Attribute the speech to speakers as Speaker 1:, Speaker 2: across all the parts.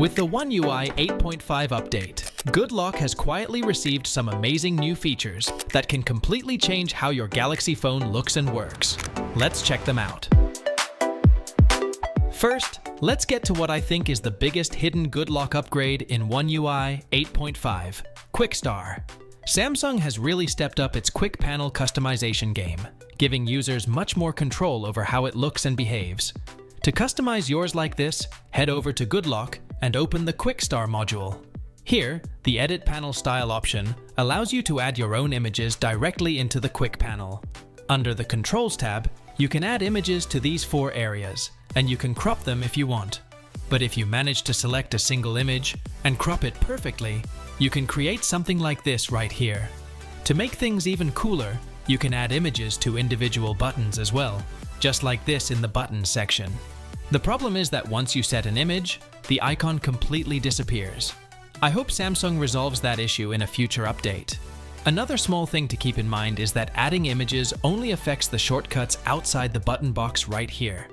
Speaker 1: With the One UI 8.5 update, Good Lock has quietly received some amazing new features that can completely change how your Galaxy phone looks and works. Let's check them out. First, let's get to what I think is the biggest hidden Good Lock upgrade in One UI 8.5, QuickStar. Samsung has really stepped up its quick panel customization game, giving users much more control over how it looks and behaves. To customize yours like this, head over to Good Lock and open the QuickStar module. Here, the Edit Panel Style option allows you to add your own images directly into the Quick Panel. Under the Controls tab, you can add images to these 4 areas, and you can crop them if you want. But if you manage to select a single image and crop it perfectly, you can create something like this right here. To make things even cooler, you can add images to individual buttons as well, just like this in the Buttons section. The problem is that once you set an image, the icon completely disappears. I hope Samsung resolves that issue in a future update. Another small thing to keep in mind is that adding images only affects the shortcuts outside the button box right here.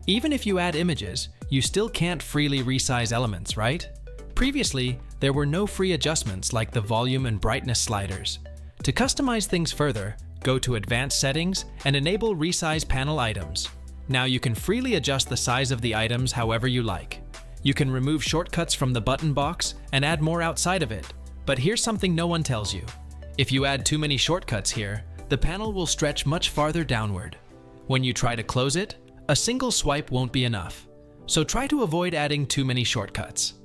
Speaker 1: Even if you add images, you still can't freely resize elements, right? Previously, there were no free adjustments like the volume and brightness sliders. To customize things further, go to Advanced Settings and enable Resize Panel Items. Now you can freely adjust the size of the items however you like. You can remove shortcuts from the button box and add more outside of it. But here's something no one tells you. If you add too many shortcuts here, the panel will stretch much farther downward. When you try to close it, a single swipe won't be enough. So try to avoid adding too many shortcuts.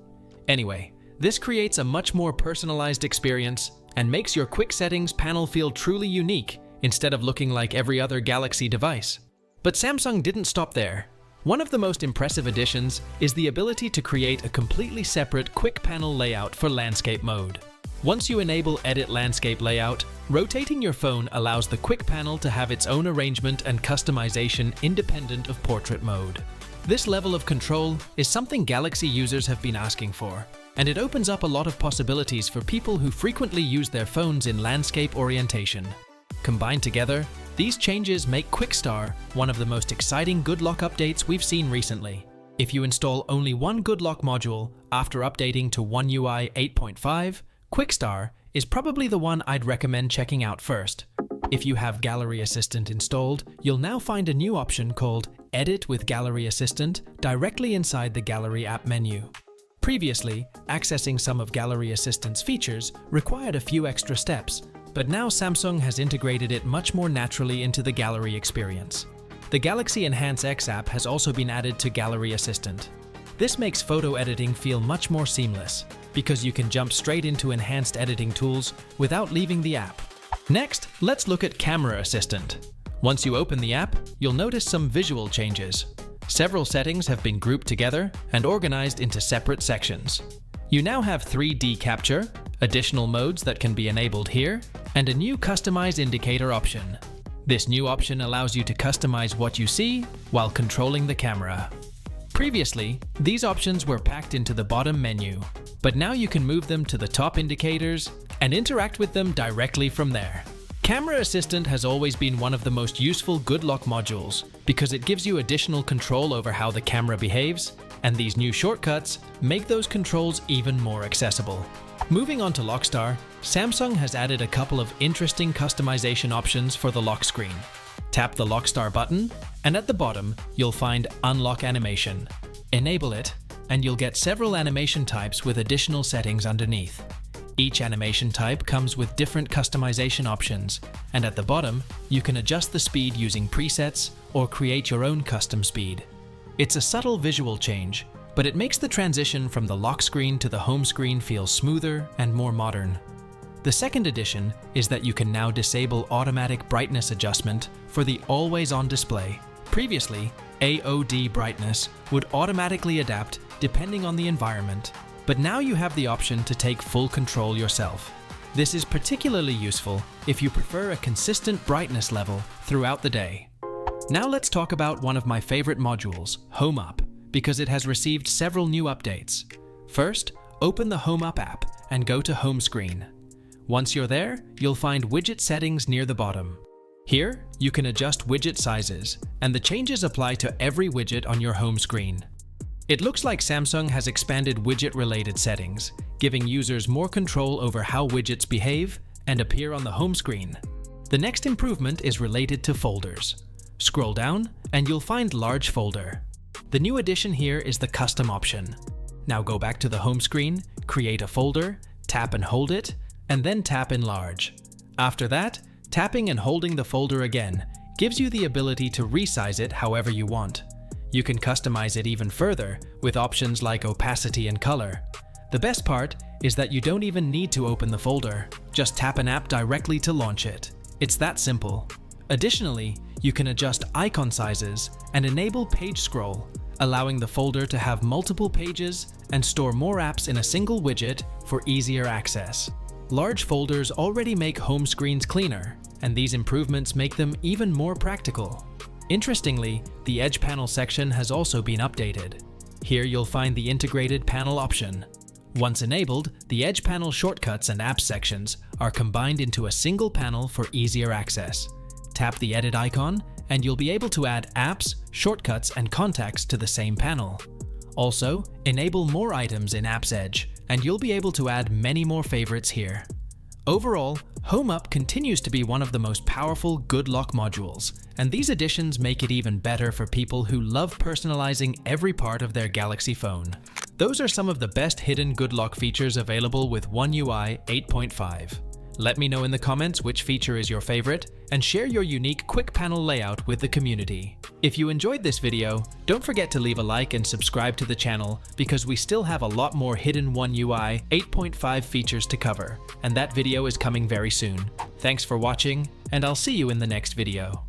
Speaker 1: Anyway, this creates a much more personalized experience and makes your quick settings panel feel truly unique instead of looking like every other Galaxy device. But Samsung didn't stop there. One of the most impressive additions is the ability to create a completely separate quick panel layout for landscape mode. Once you enable Edit Landscape Layout, rotating your phone allows the quick panel to have its own arrangement and customization independent of portrait mode. This level of control is something Galaxy users have been asking for, and it opens up a lot of possibilities for people who frequently use their phones in landscape orientation. Combined together, these changes make QuickStar one of the most exciting Good Lock updates we've seen recently. If you install only one Good Lock module after updating to One UI 8.5, QuickStar is probably the one I'd recommend checking out first. If you have Gallery Assistant installed, you'll now find a new option called Edit with Gallery Assistant directly inside the Gallery app menu. Previously, accessing some of Gallery Assistant's features required a few extra steps, but now Samsung has integrated it much more naturally into the Gallery experience. The Galaxy Enhance X app has also been added to Gallery Assistant. This makes photo editing feel much more seamless, because you can jump straight into enhanced editing tools without leaving the app. Next, let's look at Camera Assistant. Once you open the app, you'll notice some visual changes. Several settings have been grouped together and organized into separate sections. You now have 3D capture, additional modes that can be enabled here, and a new Customize Indicator option. This new option allows you to customize what you see while controlling the camera. Previously, these options were packed into the bottom menu, but now you can move them to the top indicators and interact with them directly from there. Camera Assistant has always been one of the most useful Good Lock modules because it gives you additional control over how the camera behaves, and these new shortcuts make those controls even more accessible. Moving on to LockStar, Samsung has added a couple of interesting customization options for the lock screen. Tap the LockStar button, and at the bottom, you'll find Unlock Animation. Enable it, and you'll get several animation types with additional settings underneath. Each animation type comes with different customization options, and at the bottom, you can adjust the speed using presets or create your own custom speed. It's a subtle visual change, but it makes the transition from the lock screen to the home screen feel smoother and more modern. The second addition is that you can now disable automatic brightness adjustment for the always-on display. Previously, AOD brightness would automatically adapt depending on the environment, but now you have the option to take full control yourself. This is particularly useful if you prefer a consistent brightness level throughout the day. Now let's talk about one of my favorite modules, Home Up, because it has received several new updates. First, open the Home Up app and go to Home Screen. Once you're there, you'll find widget settings near the bottom. Here, you can adjust widget sizes, and the changes apply to every widget on your home screen. It looks like Samsung has expanded widget-related settings, giving users more control over how widgets behave and appear on the home screen. The next improvement is related to folders. Scroll down and you'll find Large Folder. The new addition here is the custom option. Now go back to the home screen, create a folder, tap and hold it, and then tap Enlarge. After that, tapping and holding the folder again gives you the ability to resize it however you want. You can customize it even further with options like opacity and color. The best part is that you don't even need to open the folder. Just tap an app directly to launch it. It's that simple. Additionally, you can adjust icon sizes and enable page scroll, allowing the folder to have multiple pages and store more apps in a single widget for easier access. Large folders already make home screens cleaner, and these improvements make them even more practical. Interestingly, the Edge panel section has also been updated. Here you'll find the integrated panel option. Once enabled, the Edge panel shortcuts and apps sections are combined into a single panel for easier access. Tap the edit icon, and you'll be able to add apps, shortcuts, and contacts to the same panel. Also, enable more items in Apps Edge, and you'll be able to add many more favorites here. Overall, Home Up continues to be one of the most powerful Good Lock modules, and these additions make it even better for people who love personalizing every part of their Galaxy phone. Those are some of the best hidden Good Lock features available with One UI 8.5. Let me know in the comments which feature is your favorite, and share your unique quick panel layout with the community. If you enjoyed this video, don't forget to leave a like and subscribe to the channel, because we still have a lot more hidden One UI 8.5 features to cover, and that video is coming very soon. Thanks for watching, and I'll see you in the next video.